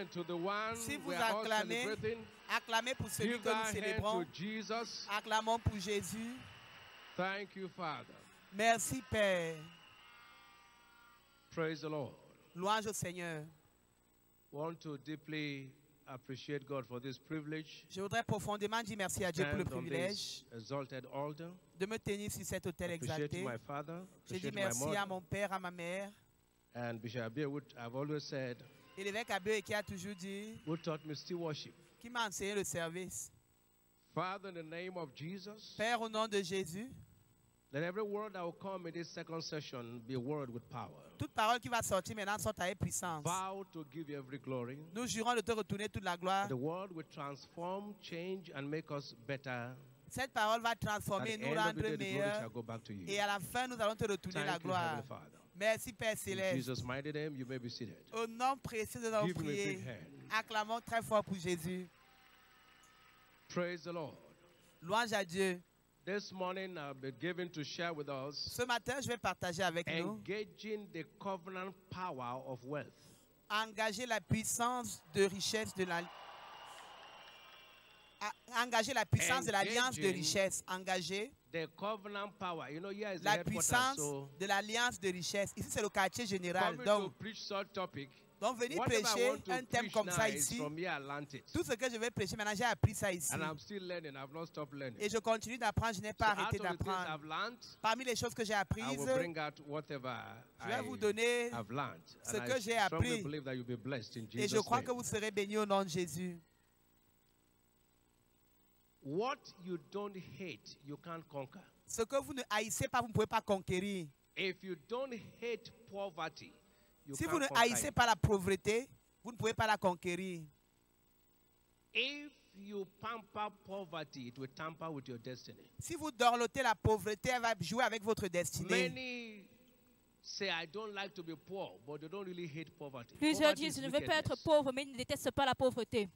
hand to the one Si vous we are all acclamez, celebrating, acclamez pour celui give que nous that hand célébrons. to Jesus. Acclamons pour Jésus. Thank you, Father. Merci, Père. Praise the Lord. Louange au Seigneur. Want to deeply appreciate God for this privilege. Je voudrais profondément dire merci à Dieu pour le Stand on privilège this exalted altar. de me tenir sur cet autel Appreciate exalté. my father. Je dis Appreciate my merci à mother. mon père, à ma mère. And Bishop Abiyawood, I've always said, Et l'évêque Abbé qui a toujours dit, who taught me still worship. qui m'a enseigné le service. Father, in the name of Jesus, Père, au nom de Jésus, let every word that will come in this second session be a word with power. toute parole qui va sortir maintenant sorte avec puissance. Vow to give you every glory. Nous jurons de te retourner toute la gloire. The word will transform, change, and make us better. Cette parole va At transformer, the nous end of the rendre day, the glory meilleurs. shall go back to you. Et à la fin, nous allons te retourner la Thank you, gloire. Heavenly Father. Merci, Père In Céleste. Jesus' mighty name, you may be seated. Au nom précieux de notre Give him a prière, big hand. acclamons très fort pour Jésus. Praise the Lord. Louange à Dieu. This morning, I've been given to share with us Ce matin, je vais partager avec nous, engaging the covenant power of wealth. engager la puissance de richesse de la... Engager la puissance de l'alliance de richesse. Engager The covenant power. You know, here is the la headquarters. puissance So, de l'alliance de richesse. Ici, c'est le quartier général. coming Donc, to preach such topic, venir whatever I prêcher want to un thème preach comme now ça is ici. from here I learned it. Tout ce que je vais prêcher maintenant, j'ai appris ça ici. And I'm still learning. I've not stopped learning. Et je continue d'apprendre, je n'ai So pas out arrêté of the things d'apprendre. I've learned, Parmi les choses que j'ai I apprises, will bring out whatever je vais vous donner I've learned. ce And que I j'ai strongly appris. believe that you'll be blessed in et je Jesus' crois que name. vous serez bénis au nom de Jésus. What you don't hate, you can't conquer. Ce que vous ne haïssez pas, vous ne pouvez pas conquérir. If you don't hate poverty, you Si can't vous ne conquer haïssez it. pas la pauvreté, vous ne pouvez pas la conquérir. If you pamper poverty, it will tamper with your destiny. Si vous dorlotez la pauvreté, elle va jouer avec votre destinée. Many say, I don't like to be poor, but they don't really hate poverty. Plusieurs Poverty disent, is je ne veux pas être wickedness. pauvre, mais ils ne détestent pas la pauvreté.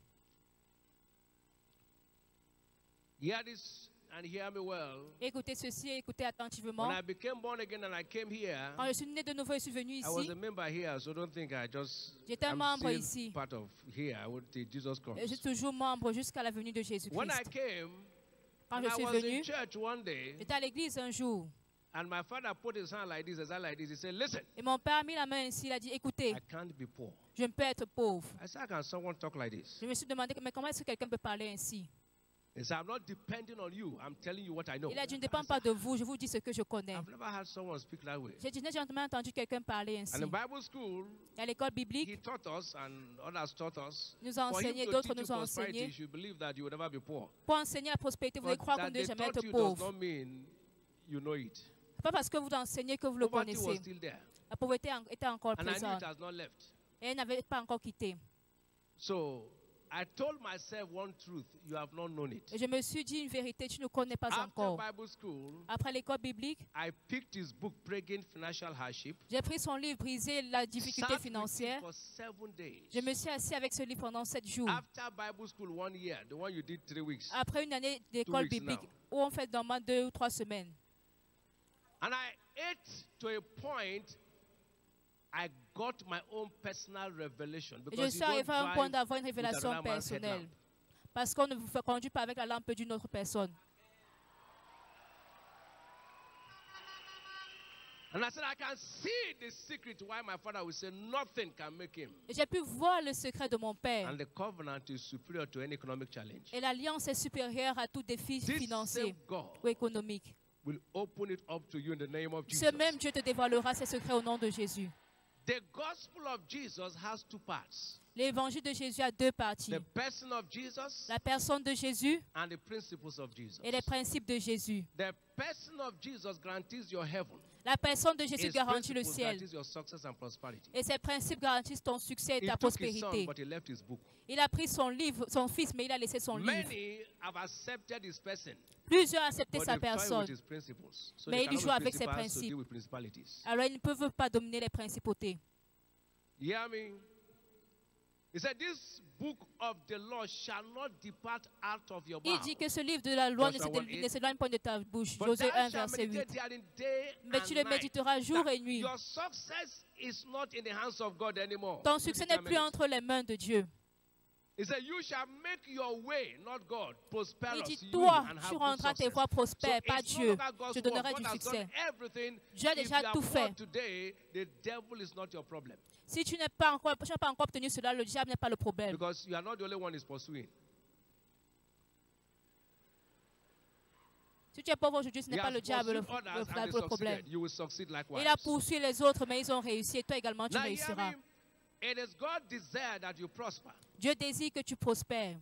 Hear this and hear me well. Écoutez ceci et écoutez attentivement. When I became born again and I came here, Quand je suis né de nouveau et suis venu I was ici, a member here, so don't think I just. J'étais un I'm membre still ici. part of here. I would say Jesus je suis Christ. toujours membre jusqu'à la venue de When I Jésus-Christ. came, Quand and je I suis was in venu, church one day, j'étais à l'église un jour. and my father put his hand like this, his hand like this. He said, "Listen, Et mon père a mis la main ainsi, il a dit, écoutez, I can't be poor." je ne peux être pauvre. I said, "How can someone talk like this?" Je me suis demandé, mais comment est-ce que quelqu'un peut parler ainsi? He said, "I'm not depending on you. I'm telling you what I know." Il a dit, je ne dépends pas de vous, je vous dis ce que je connais. I've never had someone speak that way. J'ai dit, j'ai jamais entendu quelqu'un parler ainsi. And in Bible school, Et à l'école biblique, he taught us and others taught us. nous a For him enseigné, to d'autres teach you nous ont prosperity, you enseigné. should believe that you will never be poor. Pour enseigner la prospérité, vous devez But croire qu'on that ne doit they jamais taught être you does pauvre. not mean you know it. Ce n'est pas parce que vous enseignez que vous le Poverty was connaissez. still there. La pauvreté était encore And I knew présente. it has not left. Et elle n'avait pas encore quitté. So I told myself one truth, you have not known it. Et je me suis dit une vérité, tu ne connais pas After encore. Bible school, Après l'école biblique, I picked his book, Breaking Financial Hardship. j'ai pris son livre, Briser la difficulté Sat with it financière. for 7 days. Je me suis assis avec ce livre pendant 7 jours. After Bible school 1 year, the one you did 3 weeks. Après une année d'école weeks biblique, now. où on fait normalement 2 ou 3 semaines. And I ate to a point I got my own personal revelation. Et je Because suis you don't arrivé à un point drive d'avoir une with révélation another man's personnelle. headlamp. Parce qu'on ne vous fait conduire pas avec la lampe d'une autre personne. And I said, I can see the secret why my father would say nothing can make him. Et j'ai pu voir le secret de mon père. And the covenant is superior to any economic challenge. Et l'alliance est supérieure à tout défi This financier same God ou économique. will open it up to you in the name of Jesus. Ce même Dieu te dévoilera ses secrets au nom de Jésus. The gospel of Jesus has 2 parts. L'évangile de Jésus a 2 parties. The person of Jesus La personne de Jésus and the principles of Jesus. et les principes de Jésus. The person of Jesus guarantees your heaven. La personne de Jésus His garantit le principles ciel. guarantees your success and prosperity. Et ses principes garantissent ton succès et He ta took his son, prospérité. but he left his book. Il a pris son livre, son fils, mais il a laissé son livre. Many have accepted his person, Plusieurs ont accepté but sa they toy with personne. his principles. So Mais they il cannot joue be avec ses principals to principes. deal with principalities. Alors ils ne peuvent pas dominer les principautés. You hear me? He said, this book of the law shall not depart out of your Il mouth. dit que ce livre de la loi ne Joshua 1:8. s'éloigne point de ta bouche. But Josué thou 1, shalt verset 8. meditate therein day Mais tu and le night. méditeras jour That et nuit. your success is not in the hands of God anymore. Ton Let me succès n'est plus determine it. entre les mains de Dieu. He said, you shall make your way, not God, Il prosperous. dit, you toi, and have tu good rendras tes success. voies prospères, So pas it's no Dieu. longer God's Je donnerai work. du God has succès. done everything. Dieu a If déjà you are tout poor fait. today, the devil is not your problem. Si tu n'as pas encore obtenu cela, le diable n'est pas le problème. Because you are not the only one is pursuing. Si tu es pauvre aujourd'hui, ce He n'est pas has le diable le pursued others and they problème. succeeded. You will succeed likewise. Il a poursuivi les autres, mais ils ont réussi. Et toi également, tu Now, hear réussiras. me. It is God's desire that you prosper. Dieu désire que tu prospères.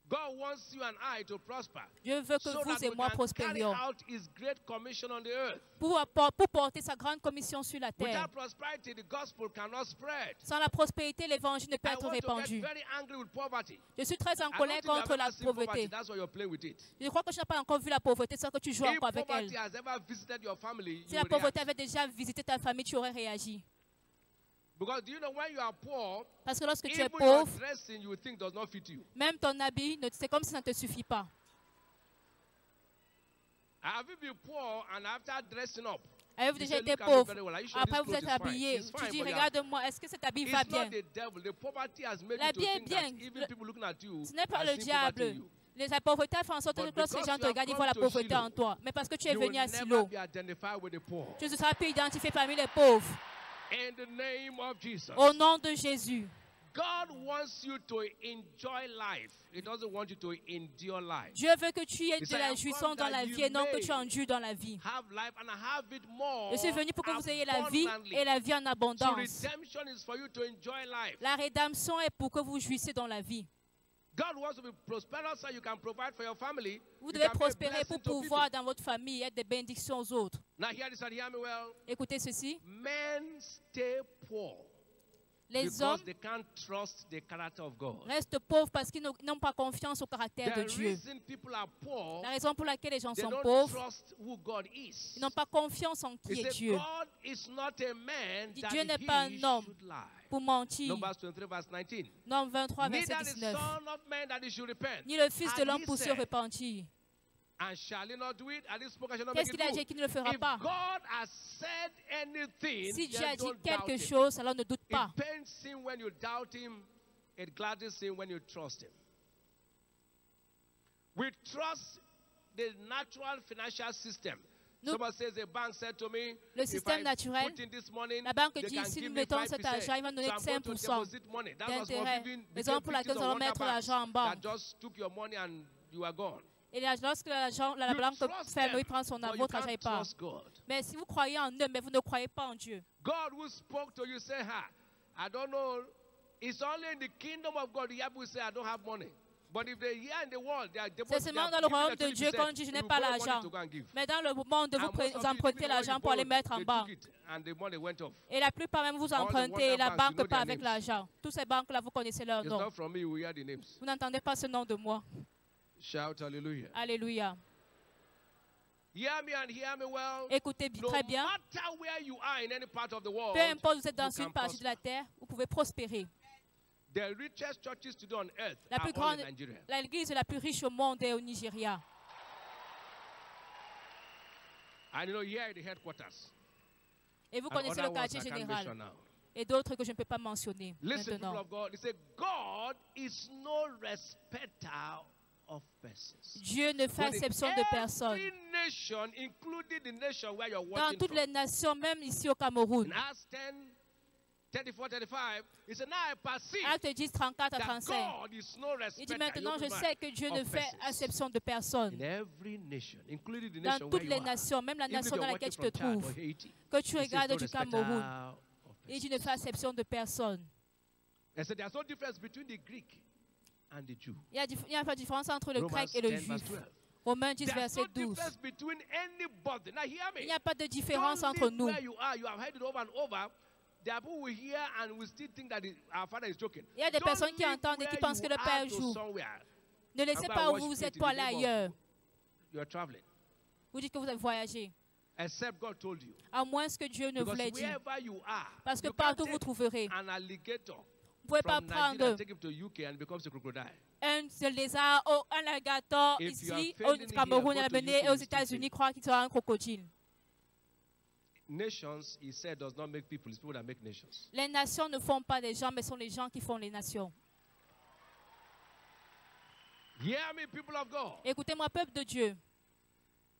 God wants you and I to prosper. Dieu veut que So vous that et we moi can carry prospérions. out His great commission on the earth. Pour porter sa grande commission sur la terre. Without prosperity, the gospel cannot spread. Sans la prospérité, l'évangile ne peut I être want to get répandu. very angry with poverty. Je suis très en I don't colère think you have contre la ever seen poverty. pauvreté. That's why you're playing with it. Je crois que tu n'as pas encore vu la pauvreté, c'est que tu joues If encore avec elle. poverty has ever visited your family, Si you la will pauvreté react. avait déjà visité ta famille, tu aurais réagi. Because do you know when you are poor, Parce que lorsque tu es even your pauvre, dressing you think does not fit you. même ton habit, c'est comme si ça ne te suffit pas. Have you been poor and after dressing up? Avez-vous You déjà say, été "Look at me pauvre? very well. Are you sure Après, this vous êtes clothes is fine?" habillé. It's Tu fine, dis, but you are- regarde-moi, est-ce que cet habit va It's not bien? the devil. The poverty has made La you to vie est think that bien. even people looking at you Ce n'est pas are le seeing poverty in diable. you. La pauvreté fait en sorte But que lorsque les because gens you te have regardent, ils come voient la to pauvreté Shiloh, en toi. Mais parce que tu es You will venu à never Silo, be identified with the poor. tu ne seras plus identifié parmi les pauvres. In the name of Jesus. Au nom de Jésus. God wants you to enjoy life. He doesn't want you to endure life. Dieu veut que tu aies He de said, la "I jouissance come dans that la you vie et non que may tu endures dans la vie. Have life and have it more. Je suis venu pour que vous ayez la vie abundantly. et la vie en So abondance. redemption is for you to enjoy life. La rédemption est pour que vous jouissiez dans la vie. God wants to be prosperous so you can provide for your family. Vous You devez can be a prospérer blessing pour to pouvoir people. dans votre famille être des bénédictions aux autres. Now hear this and hear me well. Écoutez ceci. Men stay poor Les because hommes they can't trust the character of God. restent pauvres parce qu'ils n'ont pas confiance au caractère The de Dieu. reason people are poor, La raison pour laquelle les gens they sont don't pauvres, trust who God is. ils n'ont pas confiance en He qui est said, Dieu. God is not a man Dit, that Dieu n'est he pas un homme should lie. pour mentir. Numbers 23 verse 19. Nom 23, verset Neither the 19. son of man that he should repent. Ni le Fils de And l'homme he pour se said, repentir. and shall he not do it? And this spoke, I shall not Qu'est-ce make qu'il a it dit good. qu'il ne le fera If pas? God has said anything, Si Dieu then a dit don't doubt quelque him. chose, alors ne doute pas. It pains him when you doubt him. It gladdens him when you trust him. We trust the natural financial system. Nous- Somebody says a bank said to me, Le if système I naturel, put in this money, la banque they dit, can si give nous me mettons 5%. cet argent, il va nous donner So I'm going to 5% deposit money. That was d'intérêt. forgiven Raison pour laquelle nous allons mettre l'argent en banque. that just took your money and you are gone. Et lorsque la You banque trust ferme, them, il prend son but you votre argent et can't part. trust God. Mais si vous croyez en eux, mais vous ne croyez pas en Dieu. God who spoke to you say, I don't know. It's only in the kingdom of God the people say, I don't have money. But if they hear in the world, they are C'est seulement dans le royaume de Dieu qu'on dit, je n'ai pas l'argent. Mais dans le monde, vous empruntez l'argent pour aller mettre en banque. And the money went off. Et la plupart même vous All the empruntez et wonder la banks, banque you know part their avec names. l'argent. Toutes ces banques-là, vous connaissez leur It's nom. not from me, we hear the names. Vous n'entendez pas ce nom de moi. Shout hallelujah. Alléluia. Hear me and hear me well. Écoutez No très bien. matter where you are in any part of the world, Peu importe, vous êtes dans you can une partie de la prosper. terre, vous pouvez prospérer. The richest churches today on earth La plus are all grande, in Nigeria. l'église la plus riche au monde est au Nigeria. And you know, here at the headquarters. Et vous And connaissez other le ones quartier I can't général. mention now. Et d'autres que je ne peux pas mentionner Listen, people maintenant. of God. He said, God is no respecter of persons. Dieu ne fait But in exception de personne. every nation, including the nation where you're Dans watching toutes from. les nations, même ici au Cameroun. In Acts 10, 34, 35, he said, now I perceive Acte 10, 34 à that 35. God is no Il dit respecter maintenant, je sais que Dieu ne of fait persons. exception de personne. In every nation, including the Dans nation toutes where les you are. nations, même la Even if nation you're dans laquelle watching tu te from Chad or trouves, Haiti, que tu he says, regardes no du respecter Cameroun, of il dit ne persons. fait exception de personne. I said, there's no difference between the Greek and the Jew. Il n'y a pas de différence entre le Romans grec et le 10 verse juif. 12. Romains 10, There's verset no 12. difference between anybody. Now hear me. Il n'y a pas de différence Don't entre live nous. where you are. You have heard it over and over. There are people who hear and will still think that our father is joking. Il y a des Don't personnes qui live entendent et qui where pensent que you le Père are to joue. somewhere. Ne laissez And go pas and où worship vous it êtes in pour the aller name of- ailleurs. You're traveling. Vous dites que vous avez voyagé. Except God told you. À moins que Dieu ne vous Because l'ait dit. wherever you are, Parce que you can't partout vous take trouverez an alligator Vous ne pouvez pas from Nigeria prendre and take him to UK and becomes a crocodile. un lézard ou un alligator If you ici are au failing Cameroun et here, go to l'amener UK, aux you still États-Unis fail. croire qu'il sera un crocodile. Nations, he said, does not make people. It's people that make nations. Les nations ne font pas les gens, mais sont les gens qui font les nations. Hear me, people of God. Écoutez-moi, peuple de Dieu.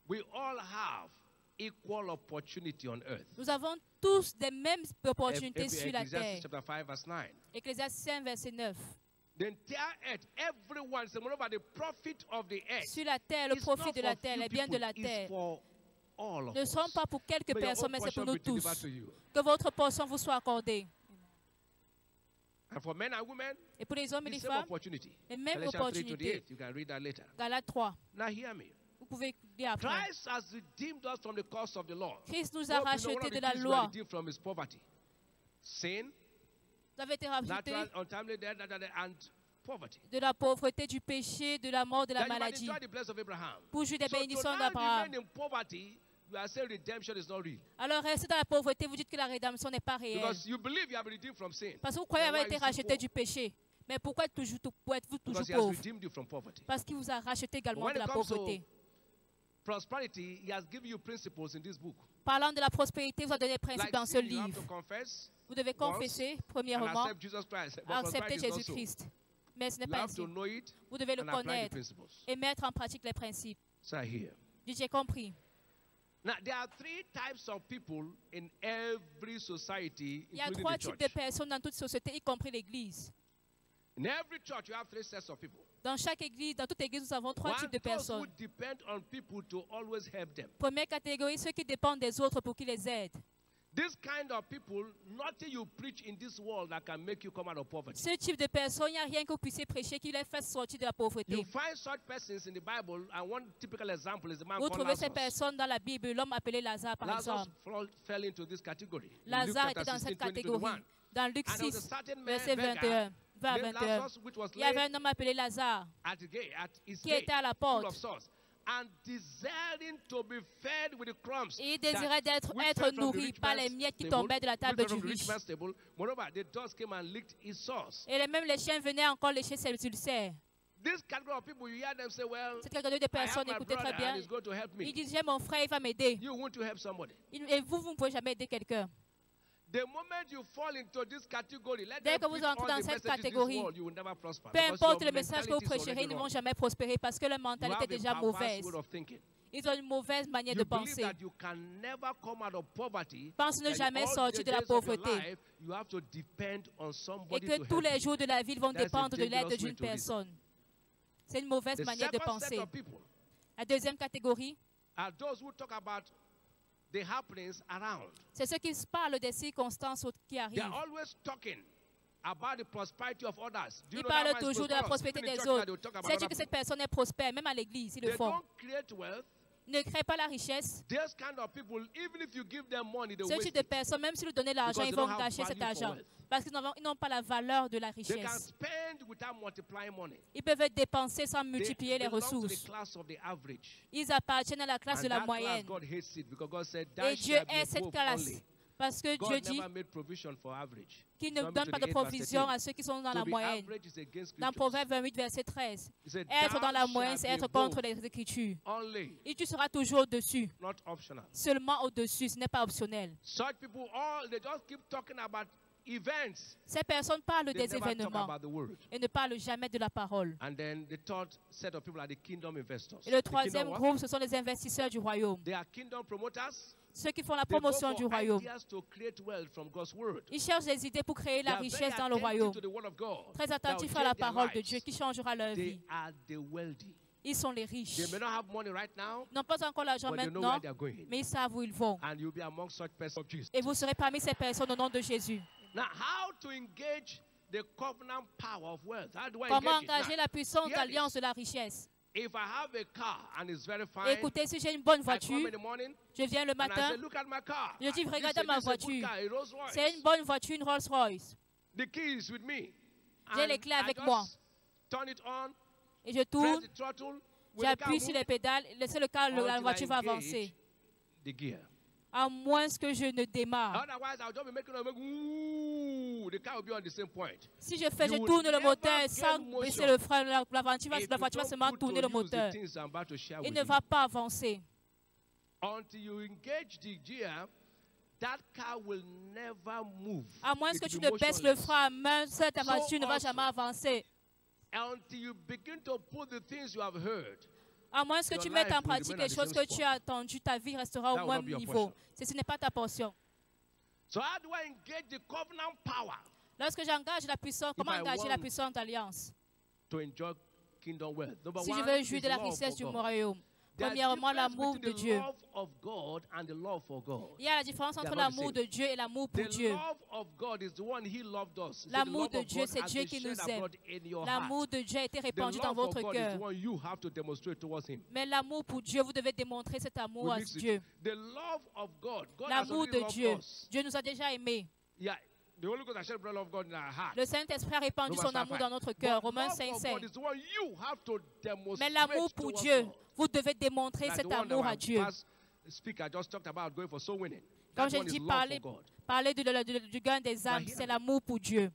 We all have equal opportunity on earth. Nous avons tous des mêmes opportunités sur la Ecclesiastes terre. chapter 5, verse 9. Ecclésiaste 5, verset 9. The entire earth, everyone, so moreover, the profit of the earth Sur la terre, le is profit not de la for terre, few les biens de people, la it's terre for all of ne sont us. pas pour quelques May your personnes, own mais c'est pour portion nous be delivered tous. to you. Que votre portion vous soit accordée. And for men and women, Et pour les hommes et the les same femmes, opportunity. les mêmes Galatians 3:28. opportunités. You can read that later. Galates 3. Now hear me. Vous pouvez lire après. Christ has redeemed us from the curse of the law. Christ nous a Hope you know one rachetés of the de la things we are loi. redeemed from is poverty. Sin, Vous avez été rachetés natural, untimely death, and poverty. de la pauvreté, du péché, de la mort, de la That you might maladie. enjoy the blessing of Abraham. Pour jouir des So to bénédictions now d'Abraham. remain in poverty, you are saying redemption is not real. Alors restez dans la pauvreté, vous dites que la rédemption n'est pas réelle. Because you believe you have been redeemed from sin. Parce que vous croyez Then avoir why été you still racheté poor? du péché. Mais pourquoi êtes-vous toujours Because he has pauvre? redeemed you from poverty. Parce qu'il vous a racheté But également when de la it comes to pauvreté. prosperity, he has given you principles in this book. Parlant de la prospérité, il vous a donné des principes Like dans ce sin, you have livre. to confess Vous devez confesser, and premièrement, accept Jesus Christ. But accepter prosperity is not so. Jésus-Christ. Mais ce n'est You pas have ainsi. to know it Vous devez le and apply the connaître principles. et mettre en pratique les principes. So here. J'ai compris. Now, there are three types of people in every society, Il y a including trois the types church. de personnes dans toute société, y compris l'Église. In every church, you have three sets of people. Dans chaque Église, dans toute Église, nous avons trois One, types de those who personnes. depend on people to always help them. Première catégorie, ceux qui dépendent des autres pour qu'ils les aident. This kind of people, nothing you preach in this world that can make you come out of poverty. Ce type de personnes, il n'y a rien que vous puissiez prêcher qui les fasse sortir de la pauvreté. You find such persons in the Bible, and one typical example is the man Vous called trouvez ces Lazarus. personnes dans la Bible, l'homme appelé Lazare par Lazarus exemple. fell into this category. In Luke Lazare chapter était dans 16, cette 20 to catégorie. 21. Dans Luc And there was a 6, certain man, verset beggar, 21, 20 à named 21. Lazarus, which was Il y avait laid un homme appelé Lazare at his qui gate, était à la full porte. of sores, and desiring to be fed with the crumbs et il désirait that which être fell from the nourri rich par les man's miettes qui table, tombaient de la which table fell du from the rich riche. man's table. Moreover, the dogs came and licked his sores. Et même les chiens venaient encore lécher ses ulcères. This category of people, you hear them say, well, Cette catégorie de I have personnes, my écoutez brother très bien, and he's going to help ils me. disent, j'ai mon frère, il va m'aider. You want to help somebody. Et vous, vous ne pouvez jamais aider quelqu'un. The moment you fall into this category, let Dès them que vous preach entrez all dans the cette messages in this catégorie, world, you will never prosper. Peu Because importe your le message que vous mentality is prêcherez, already ils ne wrong. vont jamais prospérer parce que leur You mentalité have est a déjà perverse mauvaise. way of thinking. Ils ont une mauvaise manière de You believe penser. that you can never come out of poverty. Pensent ne that jamais all sortir the de la days of your pauvreté. life, you have to depend on Et somebody que to tous help les you. jours de la vie ils vont That's a dépendre de l'aide dangerous way d'une to reason. personne. C'est une mauvaise The manière de second set penser. of people La deuxième catégorie, are those who talk about the happenings around. c'est ceux qui parlent des circonstances qui They arrivent. are always talking about the prosperity of others. Do you Ils know that parlent man is toujours de la prosperous? prospérité Even in des church now, autres. they will talk about C'est-à-dire other que cette people. personne est prospère, même à l'église, ils le They font. don't create wealth. Ne créez pas la richesse. Those kind of people, even if you give them money, they Ce waste type de it. personnes, même si vous donnez l'argent, Because ils they vont don't have gâcher value cet for argent. wealth. Parce qu'ils n'ont pas la valeur de la They can richesse. spend without multiplying money. Ils peuvent dépenser sans They multiplier les belong to the ressources. class of the average. Ils appartiennent à la classe And de la that class, moyenne. God hates it because God said, Et "Thou Dieu shalt be est cette above classe. only." Parce que Dieu God dit never made provision for average. qu'il ne Show me donne to pas the de 8 verse provision 13. à ceux qui sont dans To la be moyenne. average is against Dans scriptures. Proverbe 28, verset 13. He said, Être dans la "Thou moyenne, shalt c'est be être above contre les Écritures. only, Et tu seras toujours au-dessus. not optional." Seulement au-dessus, ce n'est pas optionnel. Such people, they just keep talking about events. Ces personnes parlent They des never talk événements about the word. et ne parlent jamais de la parole. And then the third set of people are the kingdom investors. Et le The troisième kingdom what? groupe, ce sont les investisseurs du royaume. They are kingdom promoters. Ceux qui font la They go promotion for du royaume. ideas to create wealth from God's word. Ils cherchent des idées pour créer They la are very richesse dans le attentive royaume. to the word of God. Très That will attentifs à la change their parole de lives. Dieu qui changera leur They vie. are the wealthy. Ils sont les riches. They may not have money right now, Ils n'ont pas encore l'argent but they know maintenant, where they are going. mais ils savent où ils vont. And you'll be among such persons of Jesus. Et vous serez parmi ces personnes au nom de Jésus. Now, how to engage the covenant power of wealth? How do I Comment engage it? engager Now, la puissance hear d'alliance this. de la richesse? If I have a car and it's very fine, Écoutez, si j'ai une bonne I come voiture, in the morning je viens le and I matin, say, look at my car. je dis, This regardez is- ma this is a good voiture. car, a Rolls Royce. C'est une bonne voiture, une Rolls Royce. The key is with me. J'ai And les clés I avec just moi. turn it on, Et je press tourne, the throttle. When the car j'appuie sur moves, les pédales, laissez le car, la until I voiture va engage avancer. the gear. À moins que je ne démarre. Otherwise, I'll just be making a the car will be on the same point. Si je tourne le moteur sans baisser le frein, la voiture va seulement tourner le moteur. Il ne va pas avancer. Until you engage the gear, that car will never move. À moins que tu ne baisses le frein à main, cette voiture ne va jamais avancer. Until you begin to put the things you have heard. À moins que tu mettes en pratique les choses que tu as entendues, ta vie restera au même niveau. Ce n'est pas ta portion. So how do I engage the covenant power? Lorsque j'engage la puissance, comment engager la puissance d'alliance? To enjoy kingdom wealth. Si je veux jouir de la richesse du royaume. Premièrement, l'amour de Dieu. Il y a la différence entre l'amour de Dieu et l'amour pour Dieu. L'amour de Dieu, c'est Dieu qui nous aime. L'amour de Dieu a été répandu dans votre cœur. Mais l'amour pour Dieu, vous devez démontrer cet amour à Dieu. L'amour de Dieu, Dieu nous a déjà aimés. Le Saint-Esprit a répandu son amour dans notre cœur. Romains 5:5. Mais l'amour pour Dieu, vous devez démontrer cet amour à Dieu. Comme j'ai dit, parler du gain des âmes, c'est l'amour pour Dieu.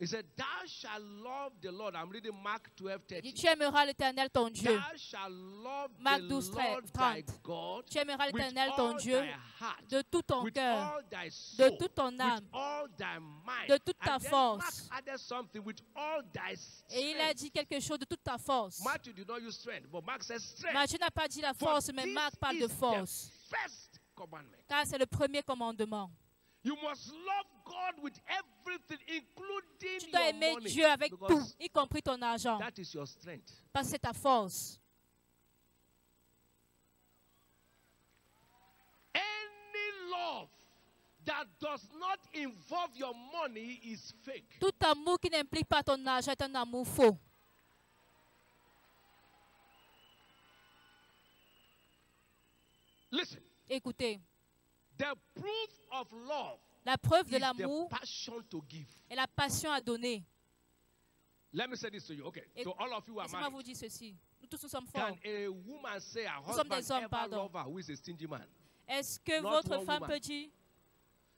He said, "Thou shalt love the Lord." I'm reading Mark 12:30. Tu aimeras l'Éternel ton Dieu. Thou shalt love Marc the 12:30. Lord Tu aimeras with l'Éternel ton all Dieu thy heart, de tout ton with cœur, all thy de soul, toute ton âme, with all thy mind. de toute ta And then force. Mark added something, with all thy Et il a strength. dit quelque chose de toute ta force. Matthew did not use strength, but Mark says strength. Matthieu n'a pas dit la For force, mais this Marc parle is de the force. first commandment. Car c'est le premier commandement. You must love God with everything, including Tu dois your aimer money, Dieu avec because tout, y compris ton argent. that is your strength. Parce que c'est ta force. Any love that does not involve your money is fake. Tout amour qui n'implique pas ton argent est un amour faux. Listen, Écoutez, the proof of love la preuve de is the l'amour passion to give. est la passion à donner. Let me say this to you. Okay, Et- to all of you who are Laissez-moi vous married, dire ceci. Nous tous nous sommes can forts. a woman say her Nous sommes des husband hommes, ever pardon. love her who is a stingy man? Est-ce que Not votre one femme woman. peut dire,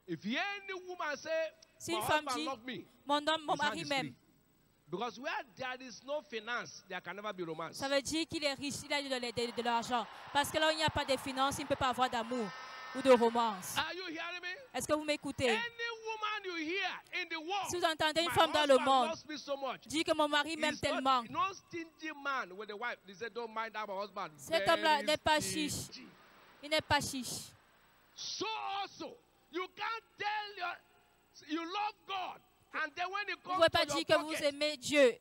If any woman say, si my une femme husband dit, love me, mon homme, mon his hand mari is m'aime, free. Because where there is no finance, there can never be romance. ça veut dire qu'il est riche, il a de l'argent. Parce que là où il n'y a pas de finances, il ne peut pas avoir d'amour ou de romance. Are you hearing me? Est-ce que vous m'écoutez? Any woman you hear in the world, Si vous entendez une my femme dans le husband monde loves me so much. dit que mon mari m'aime He's tellement, not, no stingy man with a wife. They said, don't mind that my husband. cet homme-là Very n'est pas stingy. chiche. Il n'est pas chiche. So also, you can't tell you love God, and then when it Vous ne comes pouvez pas to dire your que vous pocket, aimez Dieu.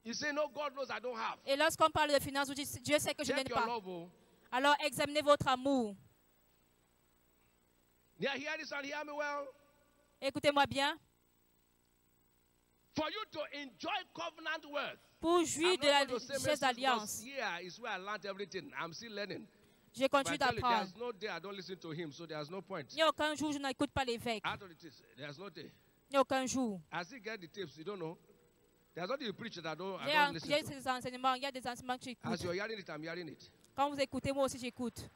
you say, no, God knows I don't have. Et lorsqu'on parle de finances, vous dites, Dieu sait que je n'ai Check your pas. love. Oh. Alors examinez votre amour. Yeah, hear this and hear me well. Écoutez-moi bien. For you to enjoy covenant wealth, Pour jouir I'm de la not going to say richesse message d'alliance, because here is where I learned everything. I'm still learning. je continue But I tell you, d'apprendre. there's no day I don't listen to him, so there's no point. Il n'y a aucun jour où je n'écoute pas l'évêque. Out of the tapes, there's no day. Il n'y a aucun jour. I still get the tapes, you don't know. There's nothing you preach that I don't J'ai listen to. ces enseignements, il y a des enseignements que j'écoute. As you're hearing it, I'm hearing it. Quand vous écoutez, moi aussi j'écoute.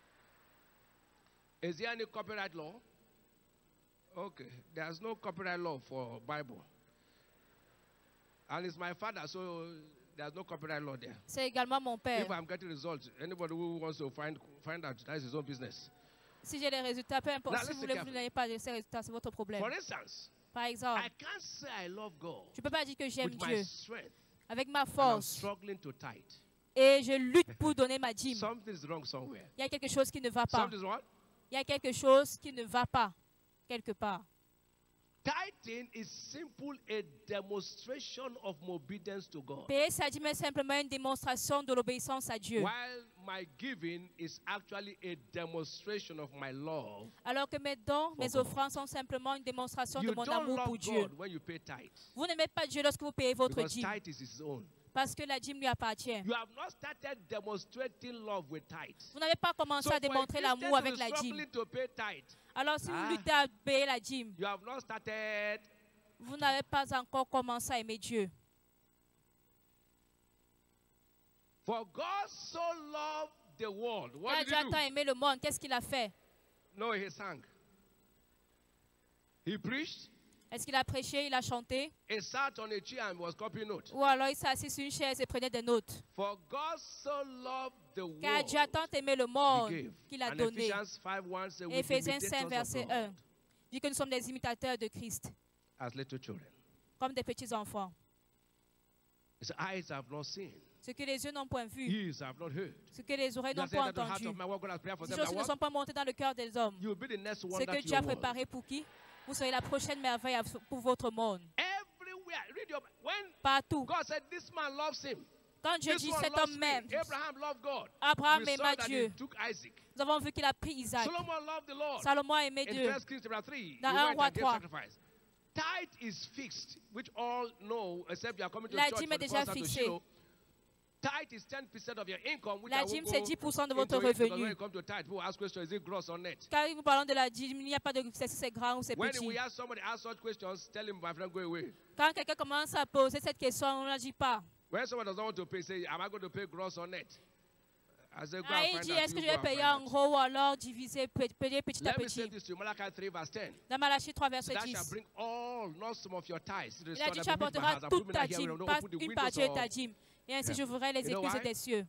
Is there any copyright law? Okay, there's no copyright law for Bible. And it's my father, so there's no copyright law there. C'est également mon père. If I'm getting results, anybody who wants to find out, that's his own business. Si j'ai les résultats, peu importe. Now, Si vous listen voulez, vous carefully. n'avez pas de ces résultats, c'est votre problème. For instance, Par exemple, I can't say I love God je ne peux pas dire que j'aime with my Dieu strength avec ma and I'm force struggling to tithe. et je lutte pour donner ma dîme. Something's wrong somewhere. Il y a quelque chose qui ne va pas. Something's what? Il y a quelque chose qui ne va pas quelque part. Tithing is simple a demonstration of obedience to God. Payer sa dîme est simplement une démonstration de l'obéissance à Dieu. While my giving is actually a demonstration of my love. Alors que mes dons, mes God. offrandes sont simplement une démonstration You de mon don't amour pour love Dieu. God when you pay tithe. Vous n'aimez pas Dieu lorsque vous payez votre Because dîme tithe is his own. parce que la dîme lui appartient. You have not started demonstrating love with tithe. Vous n'avez pas commencé So à for a démontrer Christian l'amour to avec be la dîme. struggling to pay tithe, Alors si vous Ah. luttez à payer la dîme, you have not started. vous n'avez pas encore commencé à aimer Dieu. For God so loved the world. Il What a did déjà he tant do? aimé le monde. Qu'est-ce qu'il a fait? No, he sang. He preached. Est-ce qu'il a prêché, il a chanté? He sat on a chair and was copying notes. Ou alors il s'est assis sur une chaise et prenait des notes. For God so loved the world, Car Dieu a tant aimé le monde he gave. qu'il a And donné. Ephesians 5:1 says, "We Éphésiens imitators 5, of verset God 1 dit que nous sommes des imitateurs de Christ, as little children." comme des petits enfants. His eyes have not seen, Ce que les yeux n'ont point vu, ears have not heard. ce que les oreilles n'ont Just say pas that the heart entendu, of man, what God has prepared for ces them choses that qui ne what? sont pas montées dans le cœur des hommes. You will be the next Ce wonder que to Dieu a your world. préparé pour qui? Vous serez la prochaine merveille pour votre monde. Everywhere, read your when Partout. God said this man loves him. Quand Dieu This dit one cet loves homme me. même, Abraham loved God. Abraham We saw aima that Dieu. he took Isaac. Nous avons vu qu'il a pris Isaac. Solomon loved the Lord. Salomon a aimé In Dieu. 1 Kings chapter 3, Dans he 1 went Roi and gave 3. sacrifice. Tithe is fixed, which all know, except you are coming to La church dîme for est the déjà first time to fixée. Shiloh. Tithe is 10% of your income, which La I won't dîme, go c'est 10% de into votre it, because when revenu. you come to tithe, people ask questions, is it gross or net? Car nous parlons de la dîme, il n'y a pas de si c'est grand ou c'est When petit. we ask somebody ask such questions, tell him, my friend, go away. Quand quelqu'un commence à poser cette question, on ne dit pas. When someone doesn't want to pay, say, am I going to pay gross or net? I say, go Ah, and il find dit, out. est-ce que You je vais go and payer find en out. gros ou alors diviser, payer petit à Let me say petit? this to you, Malachi 3 verse 10. Dans Malachie 3, So verset that shall 10. bring all, not some of your tithes. Il a dit, tu apporteras toute ta dîme, pas une partie de ta dîme. Et ainsi j'ouvrirai les You know écluses why? des cieux.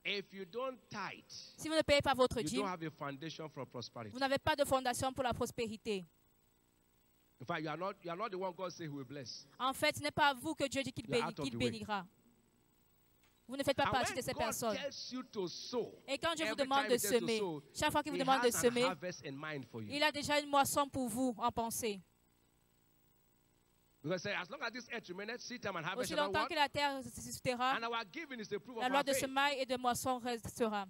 If you don't tithe, Si vous ne payez pas votre you dîme, don't have a foundation for prosperity. vous n'avez pas de fondation pour la prospérité. In fact, you are not the one God say He will bless. En fait, ce n'est pas vous que Dieu dit qu'il You are out of the way. bénira. Vous ne faites pas And partie when de ces God personnes. tells you to sow, Et quand Dieu vous every demande time de he tells you to semer, sow, chaque fois qu'il vous He demande de has an semer, harvest in mind for you. il a déjà une moisson pour vous en pensée. Because say, as long as this earth remaineth, seed time and harvest Aussi shall not longtemps want, que la terre suscitera, and our giving is a proof la of loi our de faith. semaille et de moisson restera.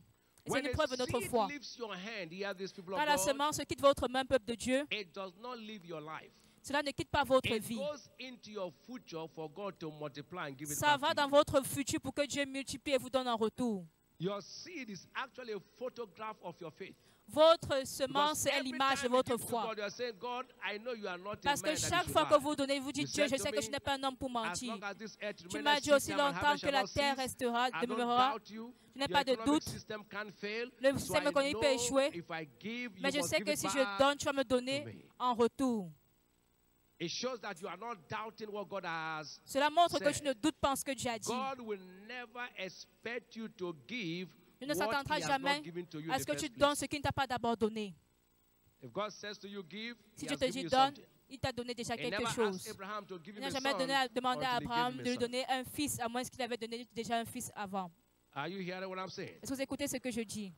Et c'est When une a preuve de notre seed foi. leaves your hand, hear this people of Quand la God, semence quitte votre main, peuple de Dieu, it does not leave your life. cela ne quitte pas votre It vie. goes into your future for God to multiply and give it Ça back va to dans you. votre futur pour que Dieu multiplie et vous donne en retour. Your seed is actually a photograph of your faith. Votre semence Because est every l'image de time you votre give to foi. God, you are saying, God, I know you are not a Parce que man that you chaque should fois que lie. vous donnez, vous dites, You Dieu, said je to sais que je me, n'ai pas un homme pour As mentir. long as this earth Tu remaineth, m'as dit seed aussi time and longtemps harvest que shall la not terre cease. restera, I don't demeurera. doubt you. Je n'ai Your pas de economic doute. system can fail. Le So système I économique peut know échouer. if I give, Mais you je must sais give que it si back je donne, tu vas me to donner me. en retour. It shows that you are not doubting what God has Cela montre que said. tu ne doutes pas ce que Dieu a dit. God will never expect you to give Il ne what s'attendra He has jamais not given to you in à ce the que tu first donnes place. ce qu'il ne t'a pas d'abord donné. If God says to you, give, Si He Dieu has te given dit you donne, something. il t'a donné déjà He quelque never chose. asked Abraham to give Il him n'a a jamais son demandé à until he gave Abraham him a de lui son. donner un fils, à moins qu'il avait donné déjà un fils avant. Are you hearing what I'm saying? Est-ce que vous écoutez ce que je dis?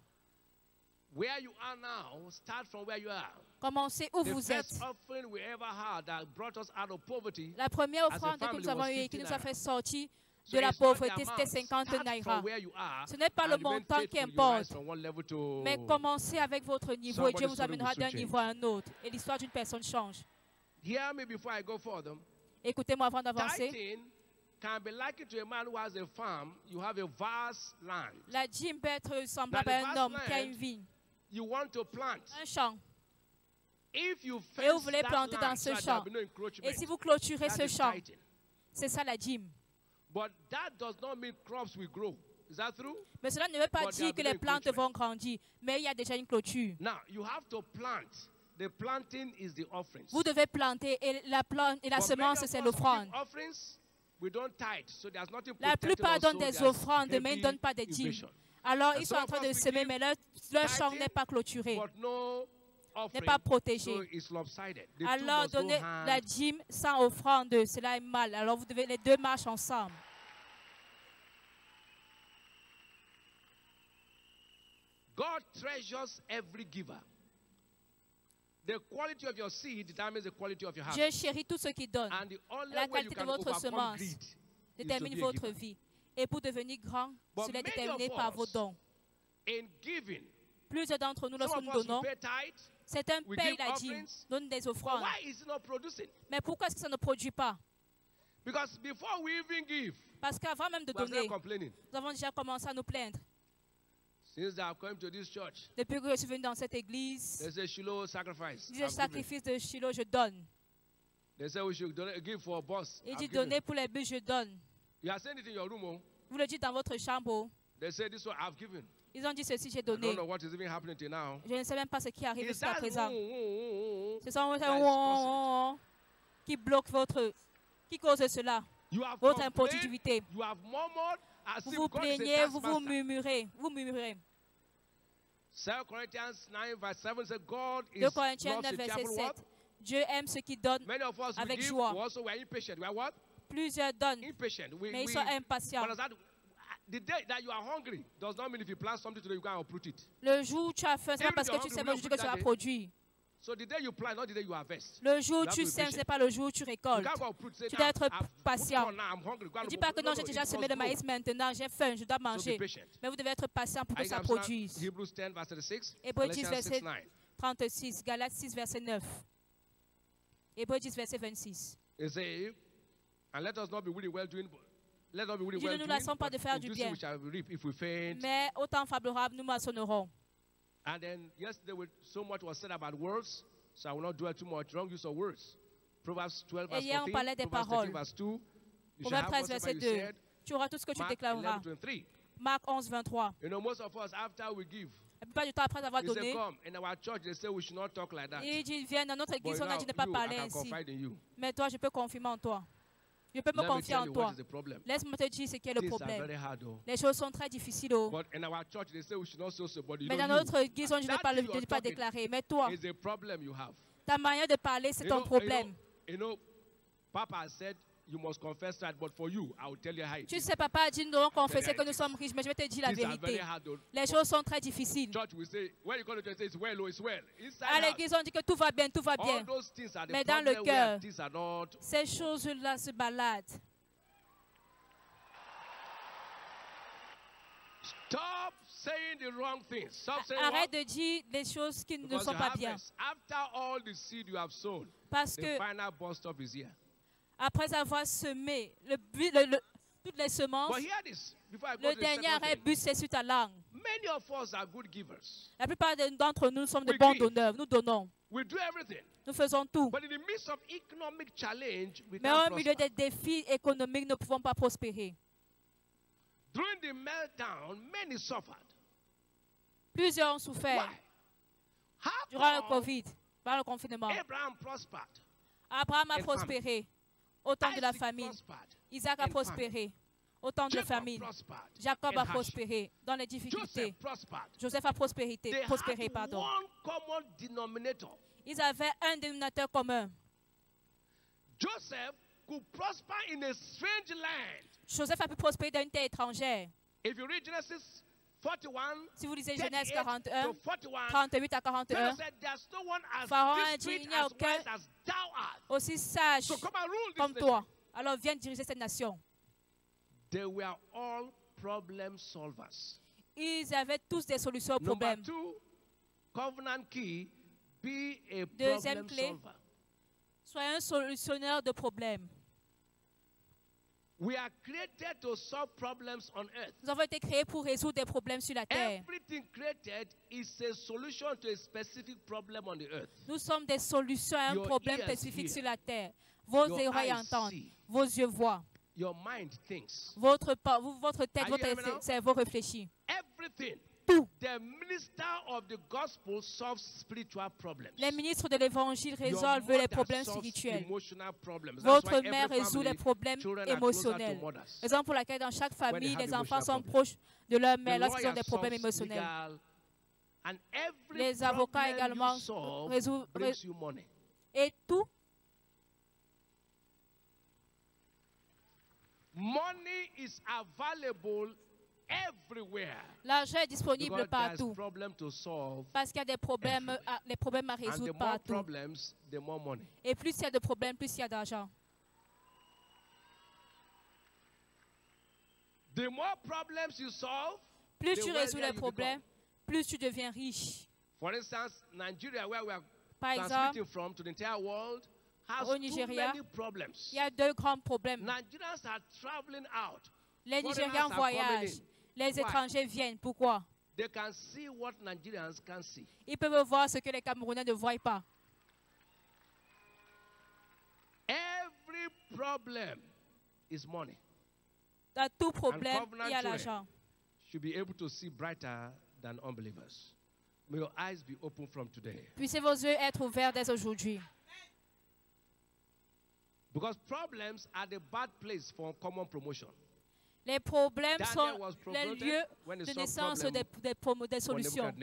Where you are now, start from where you are. Commencez où The vous êtes. first offering we ever had that brought us out of poverty, La première as a offrande que family nous avons was eue et qui 50 nous a fait sortir so de la it's not the pauvreté, c'était amount. 50 Start naira. from where you are Ce n'est pas le and remain montant qui faithful. You importe, rise from one level to mais commencez avec votre niveau et Dieu vous Somebody's story amènera will d'un soon niveau à un autre. Et l'histoire d'une personne change. Hear me before I go further. Écoutez-moi avant d'avancer. Tithing can be likened to a man who has a farm. You have a vast land. La dîme peut être semblable Now, à the un vast homme qui a land, une vigne, You want to plant. un champ. If you Et vous fence voulez that planter dans land ce so that champ. there will be no encroachment, Et si vous clôturez that ce is champ, tithing. c'est ça la dîme. But that does not mean crops will grow. Is that true? Mais cela ne veut pas But there dire will que be no les plantes encroachment. vont grandir, mais il y a déjà une clôture. Now, you have to plant. The planting is the offerings. Vous devez planter et la But semence, many c'est of us l'offrande. give offerings, we don't tithe, so there's nothing La protecting plupart us, donnent so des there's offrandes, mais ils heavy ne donnent pas des dîmes. inflation. Alors, And ils sont some en train of de us, we semer, give mais leur champ tithing, n'est pas clôturé, But no n'est offering, pas protégé. so it's lopsided. The two Alors, must go donner hand la dîme sans offrande, cela est mal. Alors, vous devez, les deux marchent ensemble. God treasures every giver. The quality of your seed determines the quality of your Dieu harvest. chérit tout ce qui donne. And the only La way you qualité de can votre overcome semence greed is to détermine be a votre giver. vie. Et pour devenir grand, But cela est many déterminé of par vos us, dons. In giving, Plusieurs d'entre nous, lorsque some nous of us donnons, we pay tithe, certains we payent give la dîme, offerings, donnent des but offrandes. why is it not producing? Mais pourquoi est-ce que ça ne produit pas? Because before we even give, Parce qu'avant même de we are still donner, complaining. nous avons déjà commencé à nous plaindre. Since I have come to this church, Depuis que je suis venu dans cette église, they say Shiloh sacrifice. dit le I've given. sacrifice de Shiloh, je donne. They say we should give for a boss. Il I've dit given. donner pour les bus, je donne. You are saying it in your room. Oh. Vous le dites dans votre chambre. oh. They say this one I've given. Ils ont dit ceci, j'ai I don't donné. know what is even happening till now. Je ne sais même pas ce qui arrive Is jusqu'à that présent. oh, Ce sont That is qui bloque qui cause cela, votre improductivité. Vous vous plaignez, vous vous murmurez, 2 Corinthians 9 verse 7 says God 2 is Corinthiens 9 verset 7. Dieu aime ceux qui donnent avec joie. Plusieurs donnent, mais ils sont impatients. The day that you are hungry does not mean if you plant something today you can uproot it. Le jour où tu as faim, c'est pas parce que tu sèmes le jour que tu vas produire. So the day you plant, not the day you harvest. Le jour où tu sèmes, c'est pas le jour où tu récoltes. Tu dois être patient. Ne dis pas que non, j'ai déjà semé le maïs maintenant, j'ai faim, je dois manger. Mais vous devez être patient pour que ça produise. Hebrews 10 verse 36. Hébreux 10 verset 36, Galates 6 verset 9. Hébreux 10 verset 26. It says, and let us not be really well doing. Let us be really Dieu well ne nous doing. laissons pas de faire du bien. If we faint. Mais au temps favorable, nous moissonnerons. And then yesterday, so much was said about words, so I will not dwell too much. Wrong use of words. Proverbs 12 verse 14. Proverbs 13 verse 2. Proverbs 13 verset 2. Tu auras tout ce que tu déclareras. Marc 11 23. You know, most of us after we give. La plupart du temps après avoir donné, ils disent viens dans notre église, on a dit de ne pas parler ainsi. Mais toi, je peux confirmer en toi. Je peux me confier en toi. Laisse-moi te dire ce qui est le problème. Les choses sont très difficiles. Mais dans notre église, on ne dit pas déclarer. Mais toi, ta manière de parler, c'est ton problème. Papa said, you must confess that, but for you, I will tell you how it is. Tu sais, papa a dit, nous devons confesser que nous sommes riches, mais je vais te dire la vérité. Les choses sont très difficiles. À l'église, on dit que tout va bien, tout va bien. Mais dans le cœur, ces choses-là se baladent. Stop saying the wrong things. Arrête de dire des choses qui ne sont pas bien. Parce que après avoir semé toutes les semences, le dernier arrêt but, c'est sur ta langue. La plupart d'entre nous sommes de bons donneurs. Nous donnons. Nous faisons tout. Mais au milieu des défis économiques, nous ne pouvons pas prospérer. Plusieurs ont souffert durant le Covid, par le confinement. Abraham a prospéré au temps de la famine. Isaac a prospéré au temps de la famine. Jacob a prospéré dans les difficultés. Joseph a prospéré. Ils avaient un dénominateur commun. Joseph a pu prospérer dans une terre étrangère. Si vous lisez Genèse 41, 38 à 41, Pharaon a dit, il n'y a aucun aussi sage comme toi. Alors viens diriger cette nation. Ils avaient tous des solutions aux problèmes. Deuxième clé, soyez un solutionneur de problèmes. Nous avons été créés pour résoudre des problèmes sur la terre. Nous sommes des solutions à un problème spécifique sur la terre. Vos oreilles entendent, vos yeux voient. Votre tête, votre cerveau réfléchit. Tout. Les ministres de l'Évangile résolvent les problèmes spirituels. Votre mère résout les problèmes émotionnels. Raison pour laquelle dans chaque famille, les enfants sont proches de leur mère lorsqu'ils ont des problèmes émotionnels. Les avocats également résolvent. Et tout. Money is available everywhere. L'argent est disponible partout. Parce qu'il y a des problèmes, les problèmes à résoudre partout. Et plus il y a de problèmes, plus il y a d'argent. Plus tu résous les problèmes, plus tu deviens riche. Par exemple, au Nigeria, il y a deux grands problèmes. Les Nigérians voyagent. Les étrangers viennent. Pourquoi? Ils peuvent voir ce que les Camerounais ne voient pas. Dans tout problème, il y a l'argent. Puissez vos yeux être ouverts dès aujourd'hui. Because problems are the bad place for common promotion. Les problèmes sont les lieux de naissance des solutions.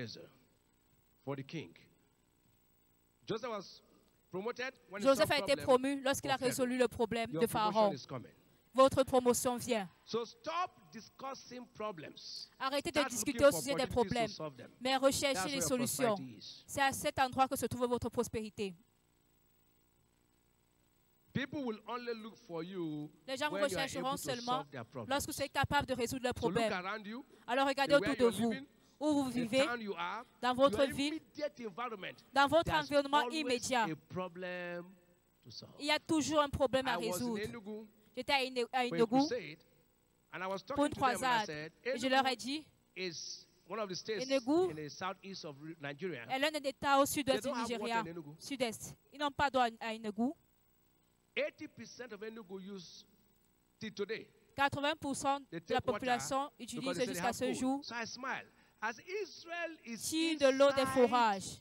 For the king. Joseph was promoted when Joseph a été promu lorsqu'il a résolu le problème de Pharaon. Votre promotion vient. So stop discussing problems. Arrêtez de discuter au sujet des problèmes, mais recherchez les solutions. C'est à cet endroit que se trouve votre prospérité. People will only look for you les gens vous when rechercheront seulement lorsque vous êtes capable de résoudre leurs so look problèmes. around you, Alors regardez autour de vous, où vous vivez, dans votre ville, dans votre environnement immédiat. Il y a toujours un problème à résoudre. J'étais à Enugu pour une croisade et je leur ai dit, Enugu est l'un des États au sud-ouest du Nigeria, sud-est. Ils n'ont pas d'eau à Enugu. 80% de la population utilise jusqu'à ce jour si de l'eau des forages.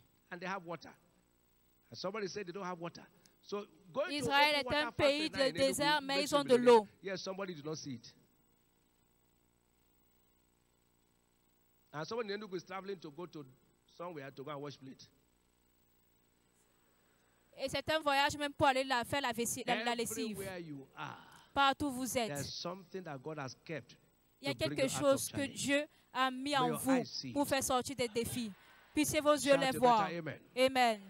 Israël est un pays de désert, mais ils ont de l'eau. And someone in Enugu is traveling to go to somewhere to go and wash plate. Et c'est un voyage même pour aller faire la lessive. Partout où vous êtes, il y a quelque chose que Dieu a mis en vous pour faire sortir des défis. Puissiez vos yeux les voir. Amen.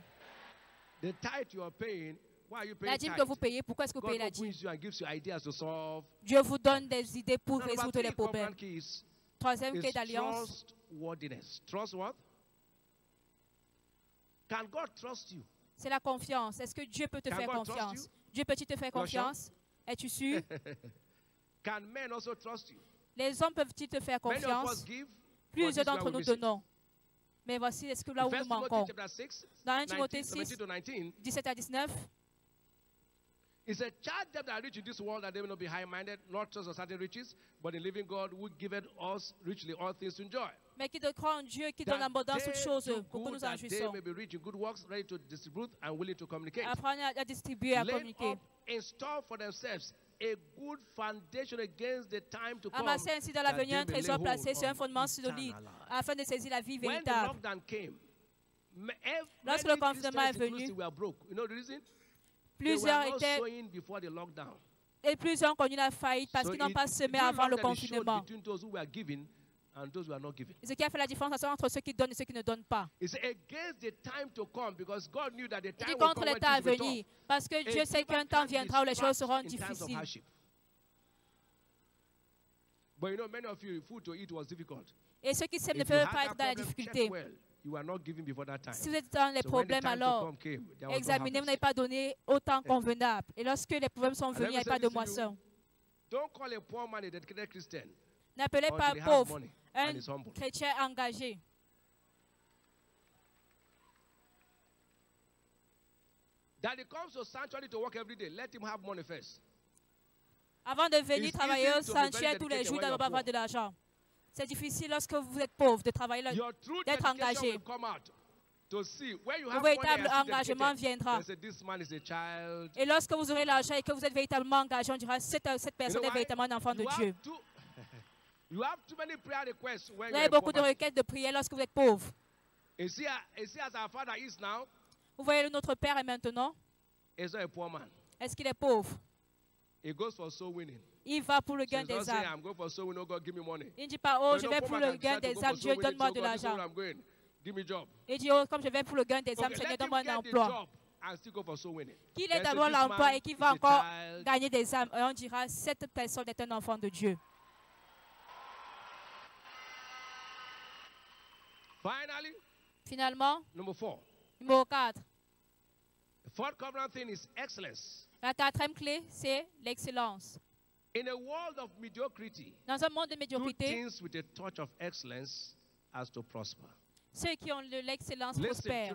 La dîme que vous payez, pourquoi est-ce que vous payez la dîme? Dieu vous donne des idées pour résoudre les problèmes. Troisième clé d'alliance. Trust what? Can God trust you? C'est la confiance. Est-ce que Dieu peut te faire confiance? Dieu peut-il te faire confiance? Es-tu sûr? Can men also trust you? Les hommes peuvent-ils te faire confiance? Plusieurs d'entre nous donnons. Mais voici est-ce que là où nous manquons. Dans 1 Timothée 6, 17 à 19. It's a child that are rich in this world that they may not be high-minded, not trust of certain riches, but in living God who giveth us richly all things to enjoy. Mais qui de croire en Dieu, qui donne l'abondance toutes choses pour que nous en jouissions. Apprendre à distribuer, à communiquer. Amasser ainsi dans l'avenir un trésor placé sur un fondement solide, afin de saisir la vie véritable. Lorsque le confinement est venu, plusieurs étaient et plusieurs ont connu la faillite parce qu'ils n'ont pas semé avant le confinement. Ce qui a fait la différence entre ceux qui donnent et ceux qui ne donnent pas. Il dit contre le temps à venir, parce que Dieu sait qu'un temps viendra où les choses seront difficiles. Et ceux qui sèment ne peuvent pas être dans la difficulté. Si vous êtes dans les problèmes, alors examinez, vous n'avez pas donné autant convenable. Et lorsque les problèmes sont venus, il n'y a pas de moisson. N'appelez pas pauvre un chrétien engagé. Avant de venir travailler au sanctuaire tous les jours, il doit avoir de l'argent. C'est difficile lorsque vous êtes pauvre de travailler, d'être engagé. Le véritable engagement viendra. Et lorsque vous aurez l'argent et que vous êtes véritablement engagé, on dira cette personne est véritablement un enfant de Dieu. Vous avez beaucoup de requêtes de prière lorsque vous êtes pauvre. Vous voyez notre Père est maintenant. Est-ce qu'il est pauvre? Il va pour le gain des âmes. Il ne dit pas, oh, je vais pour le gain des âmes, Dieu, donne-moi de l'argent. Il dit, oh, comme je vais pour le gain des âmes, Seigneur, donne-moi un emploi. Qu'il ait d'abord l'emploi et qu'il va encore gagner des âmes. Et on dira, cette personne est un enfant de Dieu. Finalement, numéro 4. La quatrième clé, c'est l'excellence. Dans un monde de médiocrité, ceux qui ont l'excellence prospèrent.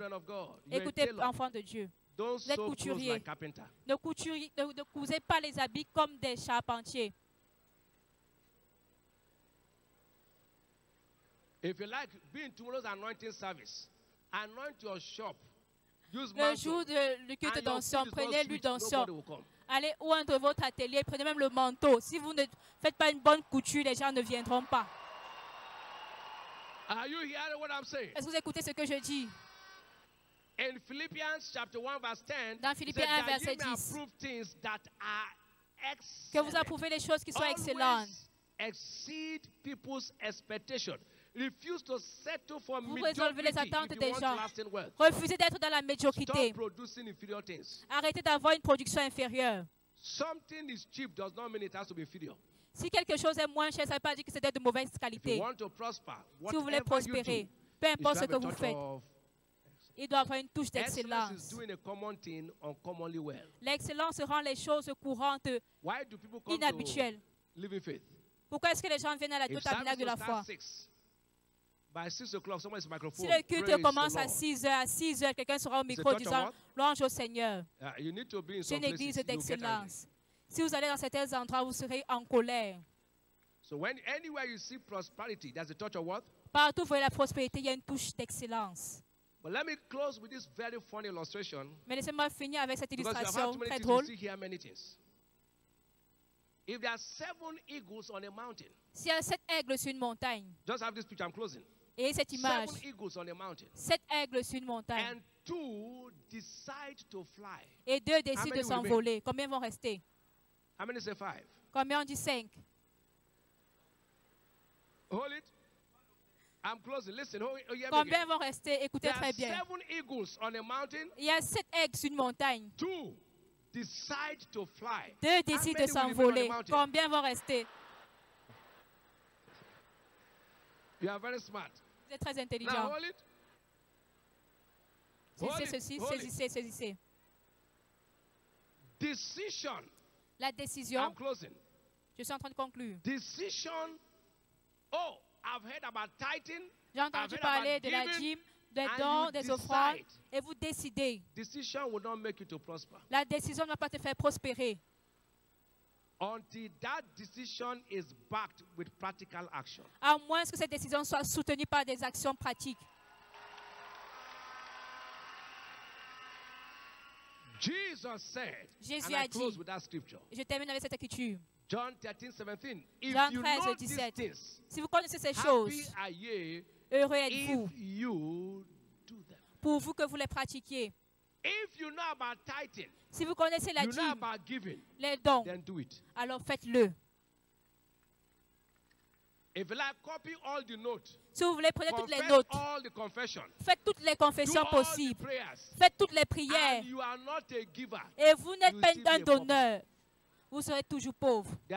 Écoutez, enfants de Dieu, vous êtes couturiers. Ne cousez pas les habits comme des charpentiers. If you like, be in tomorrow's anointing service. Anoint your shop Le jour du culte d'onction, prenez l'huile d'onction. Allez où entre votre atelier, prenez même le manteau. Si vous ne faites pas une bonne couture, les gens ne viendront pas. Est-ce que vous écoutez ce que je dis? In Philippians chapter 1 verse 10, dans Philippiens 1 verset 10, que vous approuvez les choses qui sont excellentes. Exceed people's expectation. Refuse to settle for vous résolvez les attentes des gens. Refusez d'être dans la médiocrité. Stop producing inferior things. Arrêtez d'avoir une production inférieure. Something is cheap does not mean it has to be inferior. Si quelque chose est moins cher, ça ne veut pas dire que c'est de mauvaise qualité. Si vous voulez prospérer, peu importe ce que vous faites, il doit avoir une touche d'excellence. L'excellence rend les choses courantes inhabituelles. Pourquoi est-ce que les gens viennent à la tabernacle de la foi? Si le culte commence à 6 heures, à 6 heures, quelqu'un sera au micro disant louange au Seigneur. C'est une église d'excellence. Si vous allez dans certains endroits, vous serez en colère. Partout où vous voyez la prospérité, il y a une touche d'excellence. Mais laissez-moi finir avec cette illustration très drôle. S'il y a 7 aigles sur une montagne, et cette image, 7 aigles sur une montagne, et 2 décident de s'envoler, combien vont rester? Combien on dit 5? Combien vont rester? Écoutez très bien. Il y a 7 aigles sur une montagne. 2 décident de s'envoler. Combien vont rester? You are very smart. Vous êtes très intelligent. Saisissez ceci, saisissez, saisissez. Decision. La décision. Je suis en train de conclure. Decision. Oh, I've heard about tithing. J'ai entendu parler de la dîme, des dons, des offrandes, et vous décidez. Decision will not make you to prosper. La décision ne va pas te faire prospérer. Until that decision is backed with practical action. À moins que cette décision soit soutenue par des actions pratiques. Jesus said, Jésus and a I close dit, with that scripture. Je termine avec cette écriture. John 13:17. Jean 13, 17. Si vous connaissez ces choses, heureux êtes-vous pour vous que vous les pratiquiez. Si vous connaissez la dîme, les dons, alors faites-le. Si vous voulez prendre toutes les notes, faites toutes les confessions possibles, faites toutes les prières, et vous n'êtes pas un donneur, vous serez toujours pauvre. Il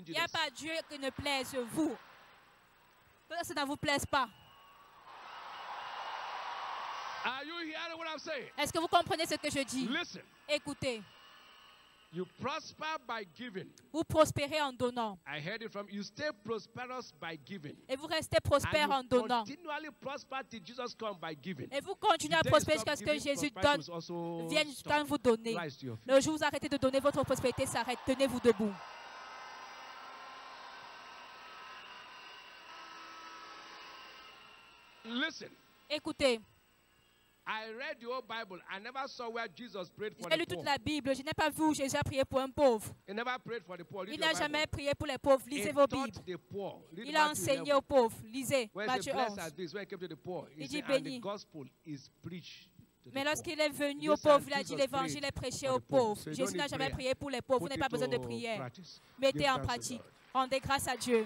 n'y a pas Dieu qui ne plaise vous. Que ça ne vous plaise pas. Est-ce que vous comprenez ce que je dis? Écoutez. You prosper by giving. Vous prospérez en donnant. I heard it from you. Stay prosperous by giving. Et vous restez prospère en donnant. Continually prosper till Jesus come by giving. Et vous continuez à prospérer jusqu'à ce que Jésus vienne quand vous donnez. Le jour où vous arrêtez de donner, votre prospérité s'arrête. Tenez-vous debout. Listen. Écoutez. I read the whole Bible. I never saw where Jesus prayed for the poor. J'ai lu toute la Bible. Je n'ai pas vu où Jésus a prié pour un pauvre. He never prayed for the poor. Il n'a jamais prié pour les pauvres. Lisez vos Bibles. Il a enseigné aux pauvres. Lisez Matthieu 11. Il dit béni. Mais lorsqu'il est venu aux pauvres, il a dit l'évangile est prêché aux pauvres. Jésus n'a jamais prié pour les pauvres. Vous n'avez pas besoin de prière. Mettez en pratique. Rendez grâce à Dieu.